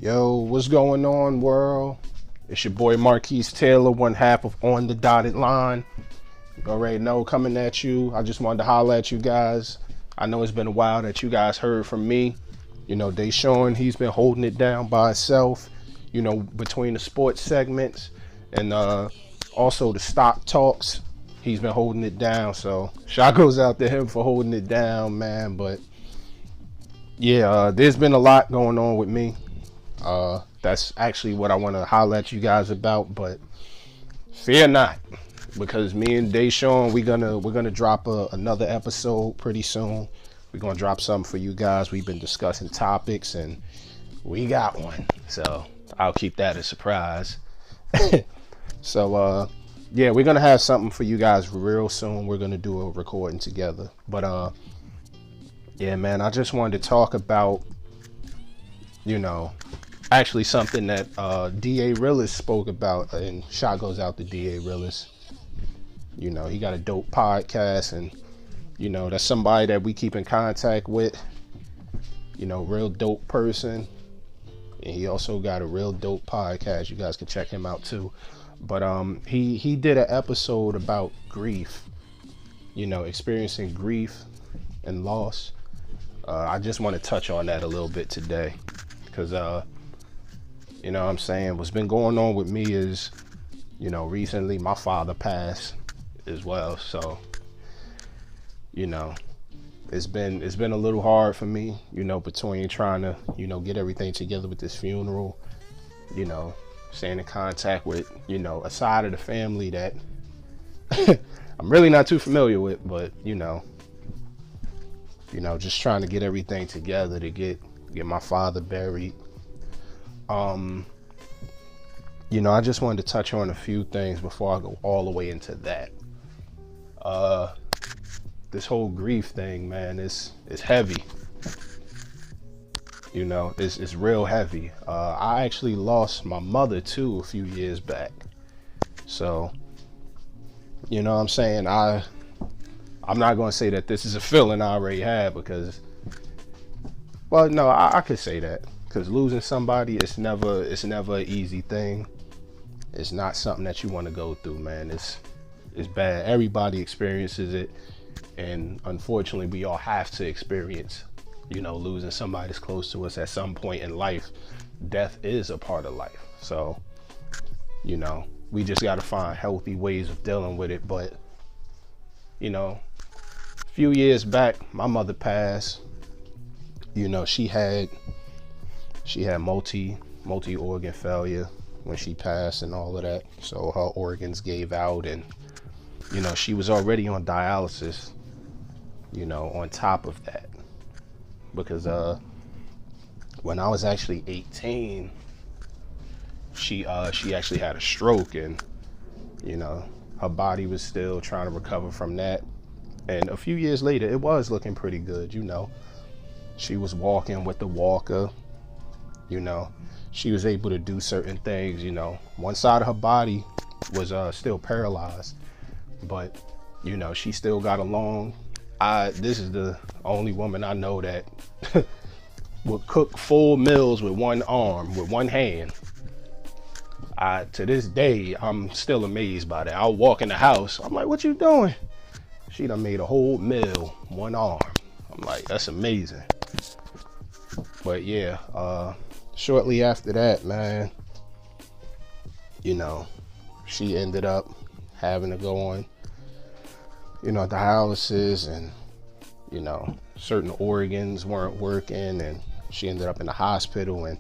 Yo, what's going on, world? It's your boy Marquis Taylor, one half of On the Dotted Line. You already know, coming at you. I just wanted to holler at you guys. I know it's been a while that you guys heard from me. You know, Deshaun, he's been holding it down by himself, you know, between the sports segments and also the stock talks. He's been holding it down. So, shout goes out to him for holding it down, man. But, yeah, there's been a lot going on with me. That's actually what I want to holler at you guys about, but fear not, because me and Deshaun, we're gonna drop another episode pretty soon. We're gonna drop something for you guys. We've been discussing topics and we got one, so I'll keep that a surprise. So yeah, we're gonna have something for you guys real soon. We're gonna do a recording together, but yeah, man, I just wanted to talk about, you know, actually something that D.A. Realist spoke about, and shot goes out to D.A. Realist. You know, he got a dope podcast, and, you know, that's somebody that we keep in contact with. You know, real dope person. And he also got a real dope podcast. You guys can check him out too. But he did an episode about grief. You know, experiencing grief and loss. I just want to touch on that a little bit today, because you know what I'm saying, what's been going on with me is, you know, recently my father passed as well. So, you know, it's been a little hard for me, you know, between trying to, you know, get everything together with this funeral, you know, staying in contact with, you know, a side of the family that I'm really not too familiar with, but, you know, just trying to get everything together to get my father buried. You know, I just wanted to touch on a few things before I go all the way into that. This whole grief thing, man, it's heavy. You know, it's real heavy. I actually lost my mother too a few years back. So, you know what I'm saying? I'm not going to say that this is a feeling I already had, because, well, no, I could say that. Because losing somebody, it's never an easy thing. It's not something that you want to go through, man. It's bad. Everybody experiences it, and unfortunately, we all have to experience, you know, losing somebody that's close to us at some point in life. Death is a part of life. So, you know, we just got to find healthy ways of dealing with it. But, you know, a few years back, my mother passed. You know, she had multi-organ failure when she passed and all of that. So her organs gave out, and, you know, she was already on dialysis, you know, on top of that. Because when I was actually 18, she actually had a stroke, and, you know, her body was still trying to recover from that. And a few years later, it was looking pretty good, you know. She was walking with the walker. You know, she was able to do certain things. You know, one side of her body was still paralyzed, but, you know, she still got along. This is the only woman I know that would cook full meals with one arm, with one hand. To this day, I'm still amazed by that. I'll walk in the house, I'm like, what you doing? She done made a whole meal, one arm. I'm like, that's amazing. But yeah, shortly after that, man, you know, she ended up having to go on, you know, dialysis, and, you know, certain organs weren't working, and she ended up in the hospital, and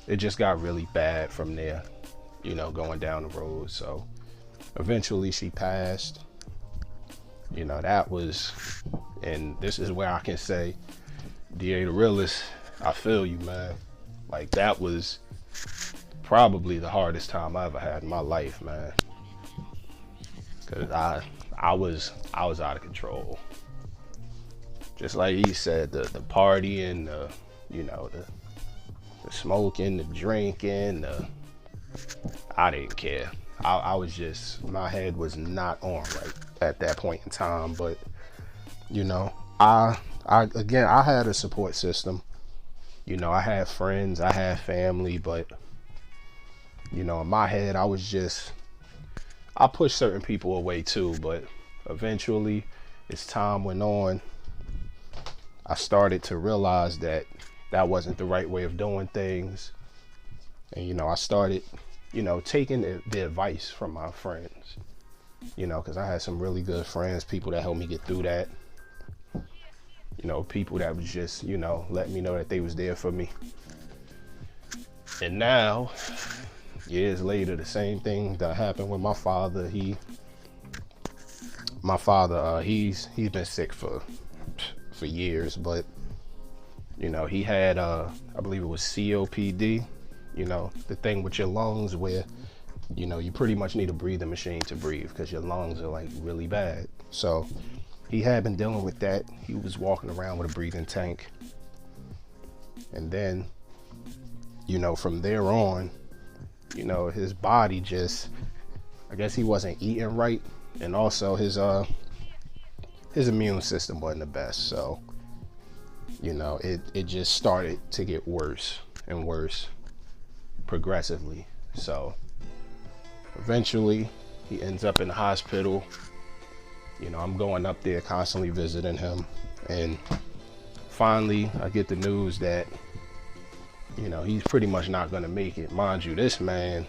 it just got really bad from there, you know, going down the road. So eventually she passed. You know, that was, and this is where I can say, D.A. the Realist, I feel you, man. Like, that was probably the hardest time I ever had in my life, man. Cause I was out of control. Just like he said, the partying, you know, the smoking, the drinking, I didn't care. I was just, my head was not on right at that point in time. But, you know, I had a support system. You know, I had friends, I had family, but, you know, in my head, I pushed certain people away too, but eventually, as time went on, I started to realize that that wasn't the right way of doing things. And, you know, I started, you know, taking the advice from my friends, you know, because I had some really good friends, people that helped me get through that. You know, people that was just, you know, letting me know that they was there for me. And now, years later, the same thing that happened with my father. He's been sick for years, but, you know, he had, I believe it was COPD, you know, the thing with your lungs where, you know, you pretty much need a breathing machine to breathe because your lungs are like really bad. So he had been dealing with that. He was walking around with a breathing tank. And then, you know, from there on, you know, his body just, I guess he wasn't eating right. And also his immune system wasn't the best. So, you know, it just started to get worse and worse progressively. So eventually he ends up in the hospital. You know, I'm going up there constantly visiting him, and finally I get the news that, you know, he's pretty much not gonna make it. Mind you, this man,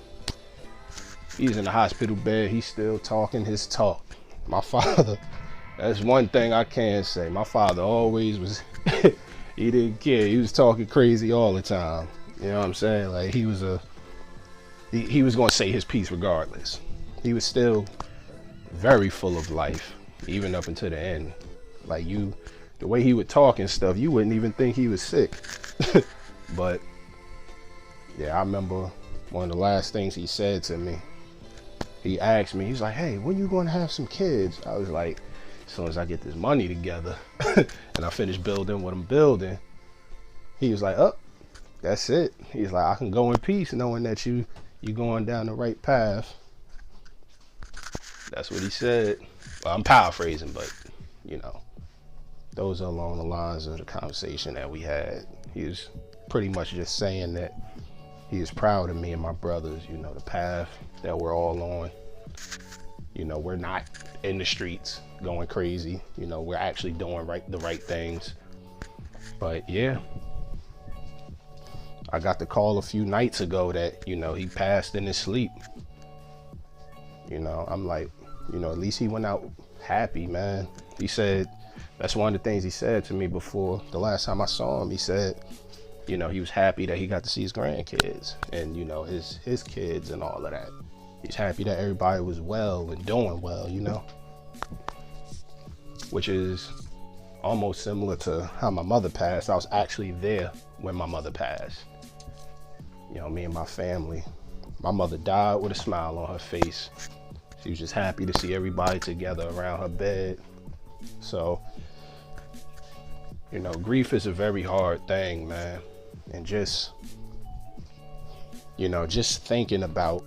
he's in the hospital bed, he's still talking his talk. My father, that's one thing I can say. My father always was, he didn't care. He was talking crazy all the time. You know what I'm saying? Like he was gonna say his piece regardless. He was still very full of life, even up until the end. Like the way he would talk and stuff, you wouldn't even think he was sick. But yeah, I remember one of the last things he said to me. He asked me, he's like, "Hey, when you gonna have some kids?" I was like, "As soon as I get this money together and I finish building what I'm building." He was like, "Oh, that's it." He's like, "I can go in peace knowing that you going down the right path." That's what he said. Well, I'm paraphrasing, but, you know, those are along the lines of the conversation that we had. He was pretty much just saying that he is proud of me and my brothers, you know, the path that we're all on. You know, we're not in the streets going crazy. You know, we're actually doing the right things. But yeah, I got the call a few nights ago that, you know, he passed in his sleep. You know, I'm like, you know, at least he went out happy, man. He said, that's one of the things he said to me before the last time I saw him. He said, you know, he was happy that he got to see his grandkids and, you know, his kids and all of that. He's happy that everybody was well and doing well, you know, which is almost similar to how my mother passed. I was actually there when my mother passed. You know, me and my family. My mother died with a smile on her face. She was just happy to see everybody together around her bed. So, you know, grief is a very hard thing, man. And just, you know, just thinking about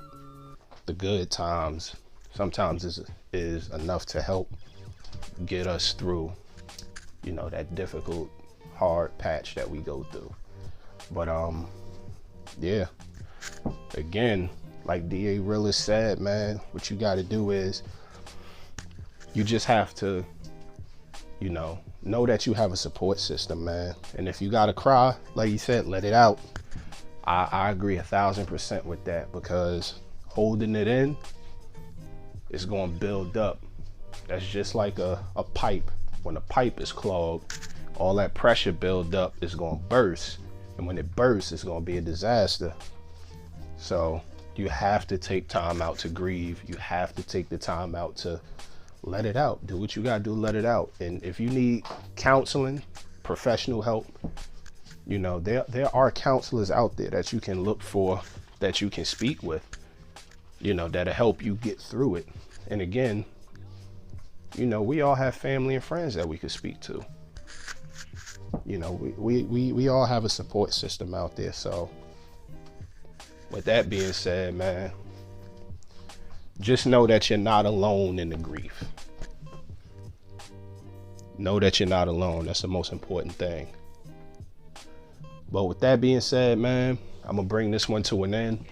the good times sometimes is enough to help get us through, you know, that difficult, hard patch that we go through. But, yeah, again, like D.A. Realist said, man, what you got to do is you just have to, you know that you have a support system, man. And if you got to cry, like you said, let it out. I agree 1,000% with that, because holding it in is going to build up. That's just like a pipe. When a pipe is clogged, all that pressure build up is going to burst. And when it bursts, it's going to be a disaster. So you have to take time out to grieve. You have to take the time out to let it out. Do what you got to do, let it out. And if you need counseling, professional help, you know, there are counselors out there that you can look for, that you can speak with, you know, that'll help you get through it. And again, you know, we all have family and friends that we could speak to. You know, we all have a support system out there. So with that being said, man, just know that you're not alone in the grief. Know that you're not alone. That's the most important thing. But with that being said, man, I'm gonna bring this one to an end.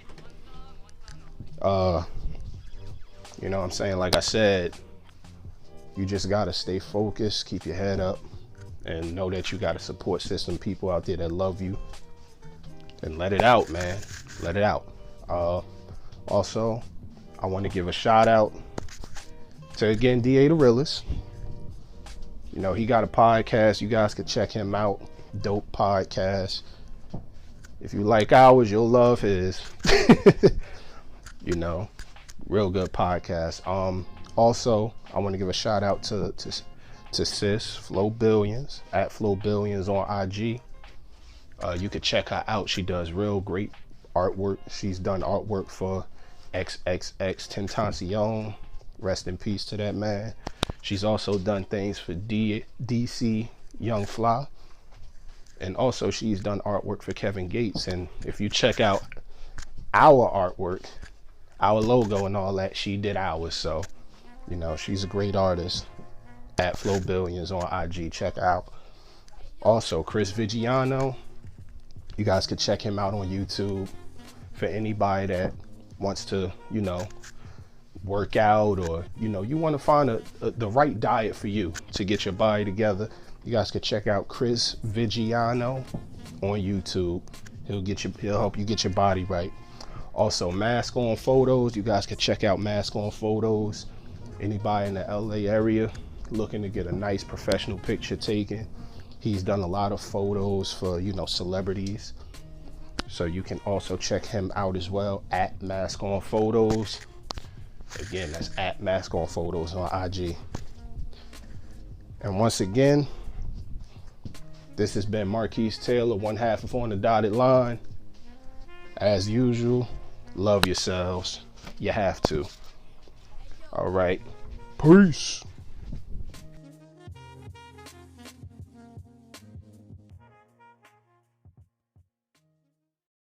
You know what I'm saying? Like I said, you just gotta stay focused, keep your head up, and know that you got a support system, people out there that love you. And let it out, man. Let it out. Also, I want to give a shout out to, again, DA the Realist. You know, he got a podcast. You guys can check him out. Dope podcast. If you like ours, you'll love his. You know, real good podcast. Also, I want to give a shout out to sis Flo Billions, at Flo Billions on IG. You could check her out. She does real great artwork. She's done artwork for XXX Tentacion. Rest in peace to that man. She's also done things for DC Young Fly. And also she's done artwork for Kevin Gates. And if you check out our artwork, our logo and all that, she did ours. So, you know, she's a great artist. At Flo Billions on IG. Check her out. Also, Chris Vigiano. You guys could check him out on YouTube. For anybody that wants to, you know, work out, or, you know, you want to find the right diet for you to get your body together, you guys could check out Chris Vigiano on YouTube. He'll help you get your body right. Also, Mask On Photos. You guys could check out Mask On Photos. Anybody in the LA area looking to get a nice professional picture taken, he's done a lot of photos for, you know, celebrities. So you can also check him out as well at Mask On Photos. Again, that's at Mask On Photos on IG. And once again, this has been Marquis Taylor, one half of On the Dotted Line. As usual, love yourselves. You have to. All right. Peace.